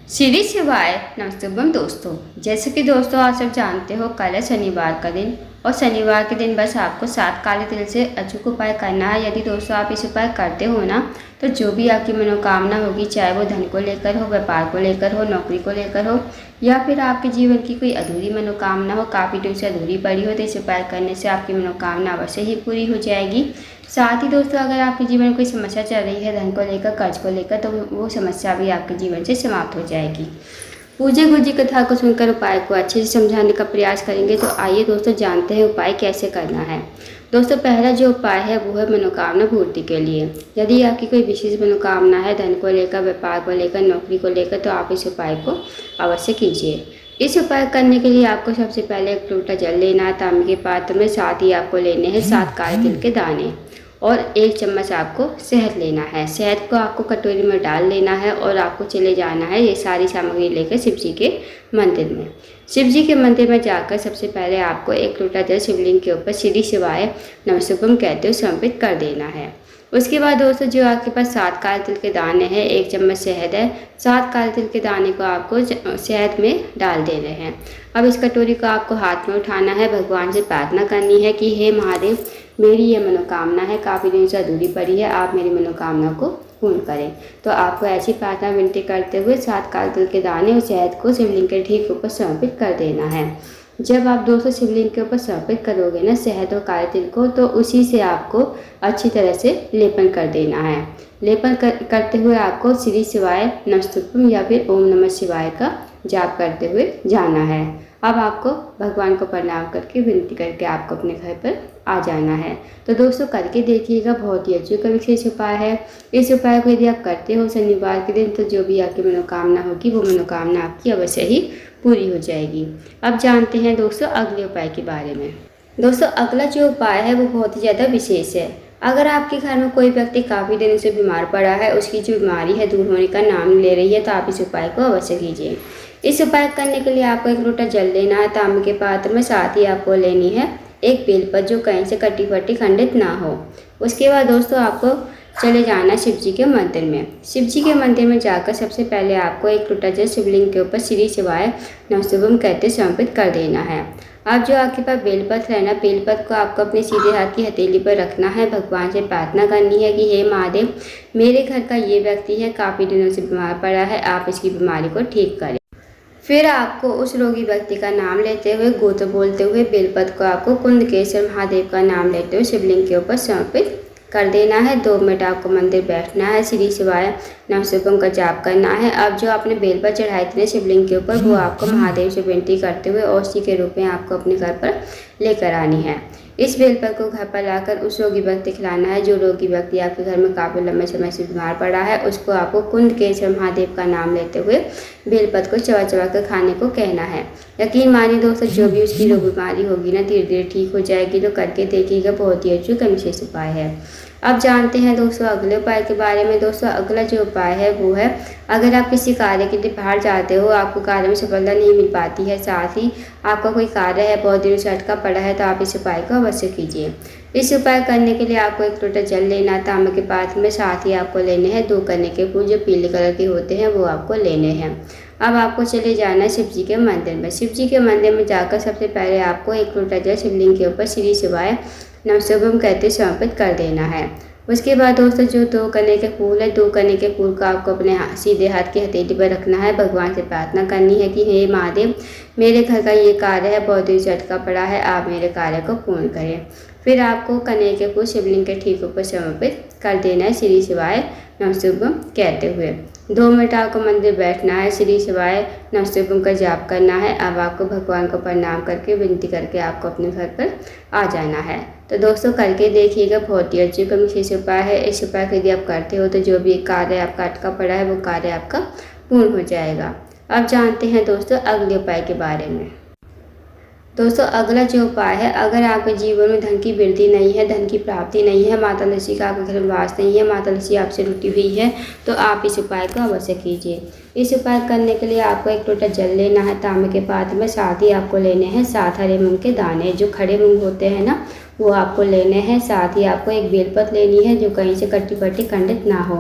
श्री शिवाय नमस्तुभम दोस्तों। जैसे कि दोस्तों आप सब जानते हो कल है शनिवार का दिन और शनिवार के दिन बस आपको 7 काले तिल से अचूक उपाय करना है। यदि दोस्तों आप इस उपाय करते हो ना तो जो भी आपकी मनोकामना होगी, चाहे वो धन को लेकर हो, व्यापार को लेकर हो, नौकरी को लेकर हो या फिर आपके जीवन की कोई अधूरी मनोकामना हो, काफ़ी दिन से अधूरी पड़ी हो, तो इस उपाय करने से आपकी मनोकामना अवश्य ही पूरी हो जाएगी। साथ ही दोस्तों अगर आपके जीवन में कोई समस्या चल रही है धन को लेकर, कर्ज को लेकर, तो वो समस्या भी आपके जीवन से समाप्त हो जाएगी। पूज्य गुरु जी कथा को सुनकर उपाय को अच्छे से समझाने का प्रयास करेंगे। तो आइए दोस्तों जानते हैं उपाय कैसे करना है। दोस्तों पहला जो उपाय है वो है मनोकामना पूर्ति के लिए। यदि आपकी कोई विशेष मनोकामना है धन को लेकर, व्यापार को लेकर, नौकरी को लेकर, तो आप इस उपाय को अवश्य कीजिए। इस उपाय करने के लिए आपको सबसे पहले एक लोटा जल लेना है तांबे के पात्र में। साथ ही आपको लेने हैं 7 काले तिल के दाने और 1 चम्मच आपको शहद लेना है। शहद को आपको कटोरी में डाल लेना है और आपको चले जाना है ये सारी सामग्री लेकर शिव जी के मंदिर में। शिव जी के मंदिर में जाकर सबसे पहले आपको 1 लोटा जल शिवलिंग के ऊपर श्री शिवाय नमस्तुभम कहते हुए समर्पित कर देना है। उसके बाद दोस्तों जो आपके पास 7 काले तिल के दाने हैं, 1 चम्मच शहद है, 7 काले तिल के दाने को आपको शहद में डाल देने हैं। अब इस कटोरी को आपको हाथ में उठाना है, भगवान से प्रार्थना करनी है कि हे महादेव, मेरी ये मनोकामना है, काफ़ी दिन से अधूरी पड़ी है, आप मेरी मनोकामना को पूर्ण करें। तो आपको ऐसी प्रार्थना विनती करते हुए 7 काले तिल के दाने और शहद को शिवलिंग के ठीक ऊपर समर्पित कर देना है। जब आप दोस्तों शिवलिंग के ऊपर समर्पित करोगे ना शहद और काले तिल को, तो उसी से आपको अच्छी तरह से लेपन कर देना है। लेपन करते हुए आपको श्री शिवाय नमस्तुभम या फिर ओम नमः शिवाय का जाप करते हुए जाना है। अब आपको भगवान को प्रणाम करके विनती करके आपको अपने घर पर आ जाना है। तो दोस्तों करके देखिएगा, बहुत ही अचूक विशेष उपाय है। इस उपाय को यदि आप करते हो शनिवार के दिन, तो जो भी आपकी मनोकामना होगी वो मनोकामना आपकी अवश्य ही पूरी हो जाएगी। अब जानते हैं दोस्तों अगले उपाय के बारे में। दोस्तों अगला जो उपाय है वो बहुत ही ज़्यादा विशेष है। अगर आपके घर में कोई व्यक्ति काफ़ी दिन से बीमार पड़ा है, उसकी जो बीमारी है दूर होने का नाम ले रही है, तो आप इस उपाय को अवश्य कीजिए। इस उपाय करने के लिए आपको 1 लोटा जल लेना है तांबे के पात्र में। साथ ही आपको लेनी है 1 बेलपत्र जो कहीं से कटी फटी खंडित ना हो। उसके बाद दोस्तों आपको चले जाना शिव जी के मंदिर में। शिव जी के मंदिर में जाकर सबसे पहले आपको 1 लोटा जल शिवलिंग के ऊपर श्री शिवाय नमस्तुभम कहते समर्पित कर देना है। अब जो आपके पास बेलपत्र है ना, बेलपत्र को आपको अपने सीधे हाथ की हथेली पर रखना है। भगवान से प्रार्थना करनी है कि हे महादेव, मेरे घर का ये व्यक्ति है, काफ़ी दिनों से बीमार पड़ा है, आप इसकी बीमारी को ठीक करें। फिर आपको उस रोगी व्यक्ति का नाम लेते हुए, गोत्र बोलते हुए, बेलपत्र को आपको कुंडकेश्वर महादेव का नाम लेते हुए शिवलिंग के ऊपर समर्पित कर देना है। 2 मिनट आपको मंदिर बैठना है, श्री शिवाय नमस्तुभम का जाप करना है। अब जो आपने बेलपत्र चढ़ाए थे शिवलिंग के ऊपर, वो आपको महादेव से विनती करते हुए औषधि के रूप में आपको अपने घर पर लेकर आनी है। इस बेलपत्र को घर पर लाकर उस रोगी व्यक्ति खिलाना है। जो रोगी व्यक्ति आपके घर में काफ़ी लंबे समय से बीमार पड़ा है, उसको आपको कुंडकेश्वर महादेव का नाम लेते हुए बेलपत्र को चबा चबा कर खाने को कहना है। यकीन मानिए दोस्तों, जो भी उसकी रोग बीमारी होगी ना धीरे धीरे ठीक हो जाएगी। तो करके देखिएगा, बहुत ही अचूक विशेष उपाय है। अब जानते हैं दोस्तों अगले उपाय के बारे में। दोस्तों अगला जो उपाय है वो है, अगर आप किसी कार्य के लिए बाहर जाते हो, आपको कार्य में सफलता नहीं मिल पाती है, साथ ही आपका कोई कार्य है बहुत दिनों से अटका पड़ा है, तो आप इस उपाय को अवश्य कीजिए। इस उपाय करने के लिए आपको 1 लोटा जल लेना तांबे के पात्र में। साथ ही आपको लेने हैं 2 गन्ने के फूल जो पीले कलर के होते हैं, वो आपको लेने हैं। अब आपको चले जाना है शिव जी के मंदिर में। शिव जी के मंदिर में जाकर सबसे पहले आपको 1 लोटा जल शिवलिंग के ऊपर श्री शिवाय नमस्तुभम कहते समर्पित कर देना है। उसके बाद दोस्तों जो 2 गन्ने के फूल है, 2 गन्ने के फूल को आपको अपने सीधे हाथ की हथेली पर रखना है। भगवान से प्रार्थना करनी है कि हे महादेव, मेरे घर का ये कार्य है बहुत दिन से अटका पड़ा है, आप मेरे कार्य को पूर्ण करें। फिर आपको कन्ने के फूल शिवलिंग के ठीक ऊपर समर्पित कर देना है श्री शिवाय नमस्तुभम कहते हुए। 2 मिनट आपको मंदिर बैठना है, श्री शिवाय नमस्तुभम का जाप करना है। अब आपको भगवान को प्रणाम करके विनती करके आपको अपने घर पर आ जाना है। तो दोस्तों करके देखिएगा, बहुत ही अचूक विशेष उपाय है। इस उपाय को यदि आप करते हो तो जो भी कार्य आपका अटका पड़ा है वो कार्य आपका पूर्ण हो जाएगा। अब जानते हैं दोस्तों अगले उपाय के बारे में। दोस्तों अगला जो उपाय है, अगर आपके जीवन में धन की वृद्धि नहीं है, धन की प्राप्ति नहीं है, माता लक्ष्मी का आपके घर में वास नहीं है, माता लक्ष्मी आपसे रुठी हुई है, तो आप इस उपाय को अवश्य कीजिए। इस उपाय करने के लिए आपको 1 लोटा जल लेना है तांबे के पात्र में। साथ ही आपको लेने हैं 7 हरे मूंग के दाने, जो खड़े मूंग होते हैं ना, वो आपको लेने हैं। साथ ही आपको 1 बेलपत्र लेनी है जो कहीं से कटी फटी खंडित ना हो।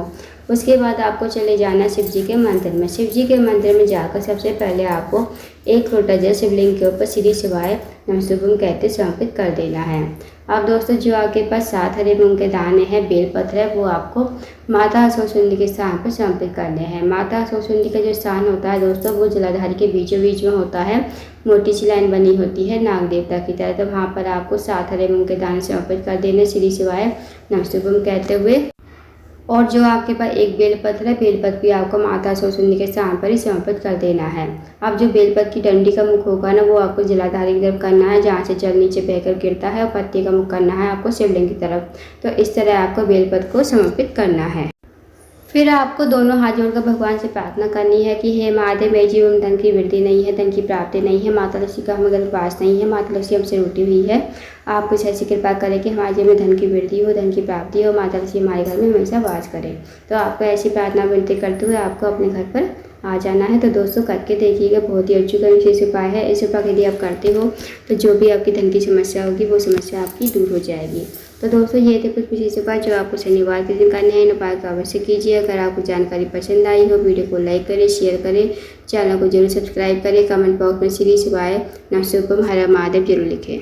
उसके बाद आपको चले जाना शिव जी के मंदिर में। शिव जी के मंदिर में जाकर सबसे पहले आपको एक लोटा जल शिवलिंग के ऊपर श्री शिवाय नमस्तुभ्यम कहते समर्पित कर देना है। अब दोस्तों जो आपके पास 7 हरे मूंग के दाने हैं, बेलपत्र है, वो आपको माता असुरसुंदी के स्थान पर समर्पित करने हैं। माता असुरसुंदी का जो स्थान होता है दोस्तों, वो जलाधार के बीचों बीच में होता है। मोटी सी लाइन बनी होती है नाग देवता की तरह, तो वहाँ पर आपको 7 हरे मूंग के दाने समर्पित कर देने श्री शिवाय नमस्तुभ्यम कहते हुए। और जो आपके पास एक बेलपत्र है, बेलपत्र भी आपको माता असुरसुंदी के स्थान पर ही समर्पित कर देना है। अब जो बेलपत्र की डंडी का मुख होगा ना, वो आपको जलाधार की तरफ करना है, जहाँ से जल नीचे बहकर गिरता है, और पत्ती का मुख करना है आपको शिवलिंग की तरफ। तो इस तरह आपको बेलपत्र को समर्पित करना है। फिर आपको दोनों हाथ जोड़कर भगवान से प्रार्थना करनी है कि हे महादेव, मेरे जीवन में धन की वृद्धि नहीं है, धन की प्राप्ति नहीं है, माता लक्ष्मी का हमें गलत वास नहीं है, माता लक्ष्मी हमसे रूठी हुई है। आप कुछ ऐसी कृपा करें कि हमारे जीवन में धन की वृद्धि हो, धन की प्राप्ति हो, माता लक्ष्मी हमारे घर में हमेशा वास करे। तो आपको ऐसी प्रार्थना विनती करते हुए आपको अपने घर पर आ जाना है। तो दोस्तों करके देखिएगा, बहुत ही अच्छा विशेष उपाय है। इस उपाय यदि आप करते हो तो जो भी आपकी धन की समस्या होगी वो समस्या आपकी दूर हो जाएगी। तो दोस्तों ये थे कुछ विशेष उपाय जो आपको शनिवार के दिन करने हैं। इन उपाय को अवश्य कीजिए। अगर आपको जानकारी पसंद आई हो, वीडियो को लाइक करें, शेयर करें, चैनल को जरूर सब्सक्राइब करें, कमेंट बॉक्स में श्री शिवाय नमस्तुभ्यम हर हर महादेव जरूर लिखें।